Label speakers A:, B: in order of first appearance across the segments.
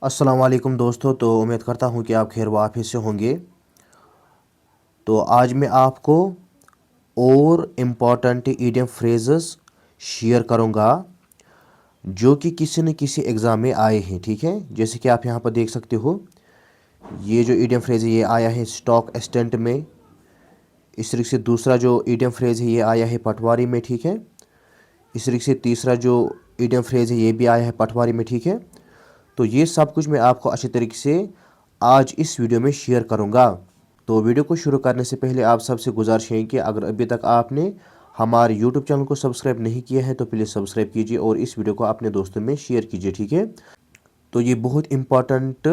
A: अस्सलाम वालेकुम दोस्तों। तो उम्मीद करता हूँ कि आप खैर वाफियत से होंगे। तो आज मैं आपको और इम्पॉर्टेंट ईडियम फ्रेजेस शेयर करूँगा जो कि किसी न किसी एग्ज़ाम में आए हैं। ठीक है, जैसे कि आप यहाँ पर देख सकते हो, ये जो ईडियम फ्रेज है ये आया है स्टॉक एक्सटेंट में। इस तरीके से दूसरा जो ईडियम फ्रेज है ये आया है पटवारी में। ठीक है, इस तरीके से तीसरा जो ईडियम फ्रेज है ये भी आया है पटवारी में। ठीक है, तो ये सब कुछ मैं आपको अच्छे तरीके से आज इस वीडियो में शेयर करूंगा। तो वीडियो को शुरू करने से पहले आप सबसे गुजारिश है कि अगर अभी तक आपने हमारे YouTube चैनल को सब्सक्राइब नहीं किया है तो प्लीज़ सब्सक्राइब कीजिए और इस वीडियो को अपने दोस्तों में शेयर कीजिए। ठीक है, तो ये बहुत इंपॉर्टेंट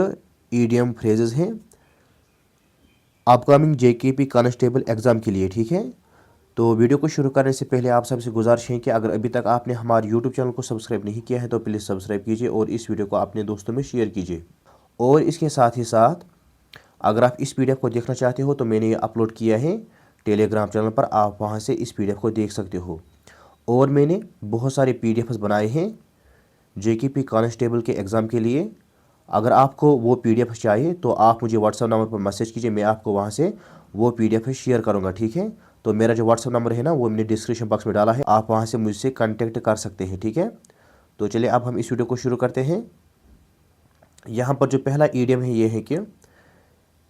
A: ईडियम फ्रेजेस हैं अपकमिंग JKP कांस्टेबल एग्ज़ाम के लिए। ठीक है, तो वीडियो को शुरू करने से पहले आप सबसे गुजारिश है कि अगर अभी तक आपने हमारे YouTube चैनल को सब्सक्राइब नहीं किया है तो प्लीज़ सब्सक्राइब कीजिए और इस वीडियो को अपने दोस्तों में शेयर कीजिए। और इसके साथ ही साथ अगर आप इस PDF को देखना चाहते हो तो मैंने ये अपलोड किया है टेलीग्राम चैनल पर, आप वहाँ से इस PDF को देख सकते हो। और मैंने बहुत सारे PDFs बनाए हैं JKP कांस्टेबल के एग्ज़ाम के लिए। अगर आपको वो PDF चाहिए तो आप मुझे व्हाट्सएप नंबर पर मैसेज कीजिए, मैं आपको वहाँ से वो PDF शेयर करूँगा। ठीक है, तो मेरा जो व्हाट्सएप नंबर है ना वो मैंने डिस्क्रिप्शन बॉक्स में डाला है, आप वहाँ से मुझसे कांटेक्ट कर सकते हैं। ठीक है, तो चलिए अब हम इस वीडियो को शुरू करते हैं। यहाँ पर जो पहला ईडियम है ये है कि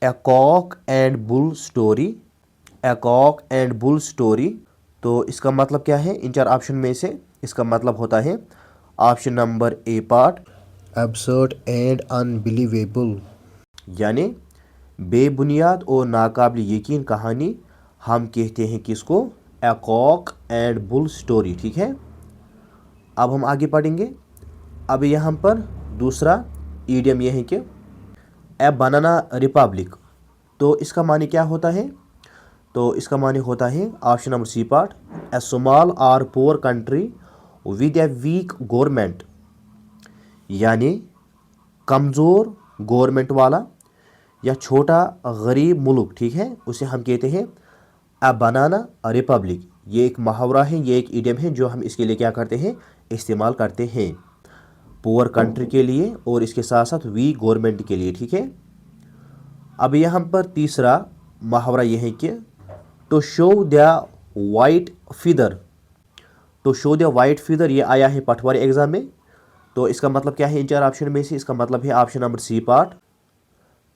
A: a cock and bull story. A cock and bull story, तो इसका मतलब क्या है? इन चार ऑप्शन में से इसका मतलब होता है option number A part absurd and unbelievable, यानी बेबुनियाद और नाकाबिल यकीन कहानी हम कहते हैं किसको? ए कॉक एंड बुल स्टोरी। ठीक है, अब हम आगे पढ़ेंगे। अब यहाँ पर दूसरा ईडियम यह है कि ए बनाना रिपब्लिक, तो इसका माने क्या होता है? तो इसका माने होता है option number C part a small और poor country with a weak government, यानी कमज़ोर गवर्नमेंट वाला या छोटा गरीब मुल्क। ठीक है, उसे हम कहते हैं ए बनाना रिपब्लिक। ये एक मुहावरा है, ये एक ईडियम है जो हम इसके लिए क्या करते हैं? इस्तेमाल करते हैं पुअर कंट्री के लिए और इसके साथ साथ वीक गवर्नमेंट के लिए। ठीक है, अब यहाँ पर तीसरा मुहावरा यह है कि to show the white feather. To show the white feather ये आया है पटवारी एग्जाम में। तो इसका मतलब क्या है? इन चार ऑप्शन में से इसका मतलब है option number C part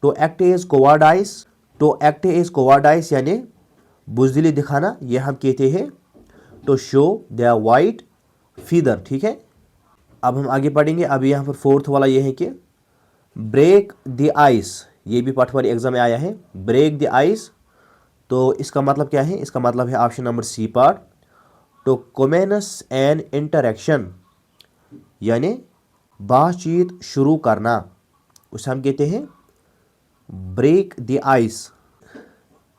A: to act as cowardice. To act as cowardice यानी बुजदिली दिखाना, ये हम कहते हैं to show the white feather. ठीक है, अब हम आगे पढ़ेंगे। अब यहाँ पर फोर्थ वाला ये है कि ब्रेक द आइस, ये भी पटवारी एग्जाम में आया है, ब्रेक द आइस। तो इसका मतलब क्या है? इसका मतलब है option number C part to commence an interaction, यानी बातचीत शुरू करना, उसे हम कहते हैं break the ice.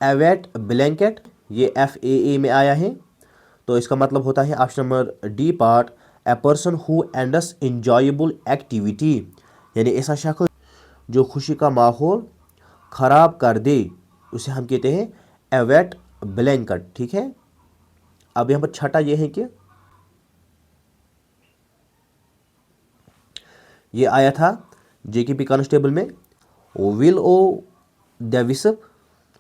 A: A wet blanket, ये FAA में आया है, तो इसका मतलब होता है option number D part a person who Indus enjoyable activity, यानी ऐसा शख्स जो खुशी का माहौल ख़राब कर दे, उसे हम कहते हैं एवेट ब्लैंकेट। ठीक है, अब यहाँ पर छठा ये है कि ये आया था JKP कांस्टेबल में विल ओ देविसप।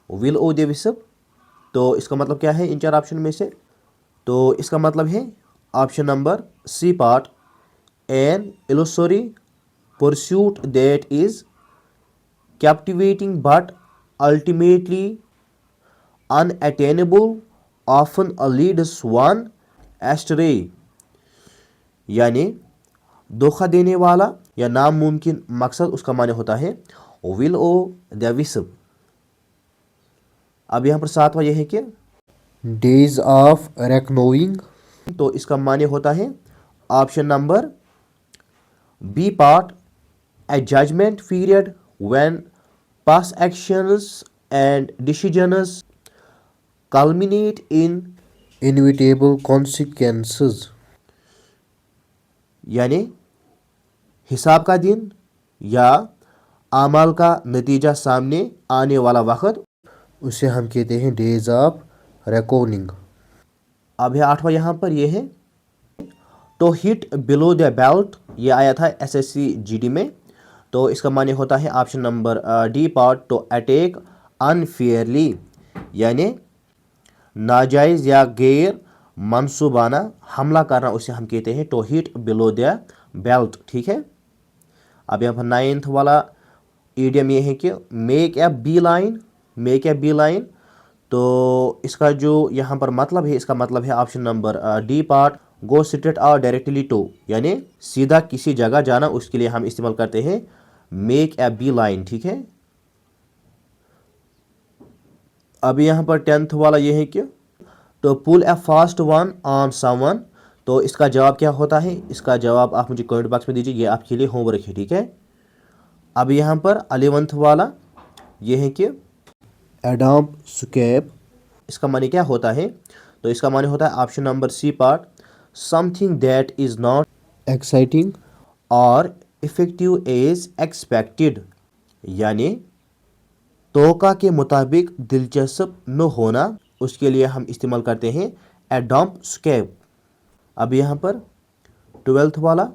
A: विल ओ देविसप, तो इसका मतलब क्या है इन चार ऑप्शन में से? तो इसका मतलब है option number C part an illusory pursuit that is captivating but ultimately unattainable often leads one astray, यानी धोखा देने वाला या नामुमकिन मकसद, उसका माने होता है विल ओ देविसप। अब यहाँ पर सातवां यह है कि डेज ऑफ रेकनोइंग, तो इसका माने होता है option number B part a judgement period when past actions and decisions culminate in inevitable consequences, यानी हिसाब का दिन या आमाल का नतीजा सामने आने वाला वक्त, उसे हम कहते हैं डेज ऑफ रेकॉर्डिंग। अब है आठवां यहाँ पर यह है to hit below the belt, ये आया था SSC GD में। तो इसका माने होता है option number D part, to attack unfairly, यानी नाजायज़ या गैर मनसूबाना हमला करना, उसे हम कहते हैं to hit below the belt. ठीक है। अब यहाँ पर 9th वाला ईडियम ये है कि make a beeline, make a beeline. तो इसका जो यहाँ पर मतलब है, इसका मतलब है option number D part, go straight और डायरेक्टली टू, यानी सीधा किसी जगह जाना, उसके लिए हम इस्तेमाल करते हैं मेक ए बी लाइन। ठीक है। अब यहाँ पर 10th वाला ये है कि तो पुल ए फास्ट वन ऑन समवन। तो इसका जवाब क्या होता है, इसका जवाब आप मुझे कमेंट बॉक्स में दीजिए, ये आपके लिए होमवर्क है। ठीक है। अब यहाँ पर 11th वाला ये है कि एडम्प स्केप, इसका माने क्या होता है, तो इसका माने होता है option number C part, something that is not exciting और इफेक्टिव एज एक्सपेक्टेड, यानी तोका के मुताबिक दिलचस्प न होना, उसके लिए हम इस्तेमाल करते हैं एडम्प स्केप। अब यहाँ पर 12th वाला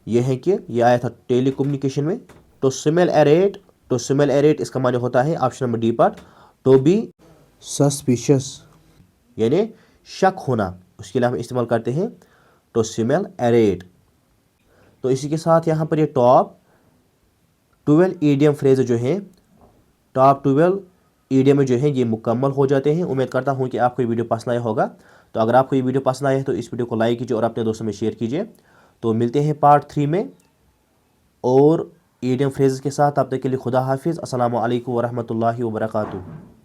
A: यह है कि यह आया था टेली कम्युनिकेशन में, to smell a rat, to smell a rat इसका माने होता है option number D part, to be suspicious, यानी शक होना, उसके लिए हम इस्तेमाल करते हैं टू स्मेल एरेट। तो इसी के साथ यहाँ पर ये टॉप 12 ईडियम फ्रेज जो हैं, टॉप 12 ईडियम जो हैं, ये मुकम्मल हो जाते हैं। उम्मीद करता हूँ कि आपको ये वीडियो पसंद आया होगा। तो अगर आपको ये वीडियो पसंद आया है तो इस वीडियो को लाइक कीजिए और अपने दोस्तों में शेयर कीजिए। तो मिलते हैं पार्ट 3 में और ईडियम फ्रेज के साथ। तब तक के लिए खुदा हाफिज़। अस्सलामु अलैकुम वरहमतुल्लाहि वबरकातुहू।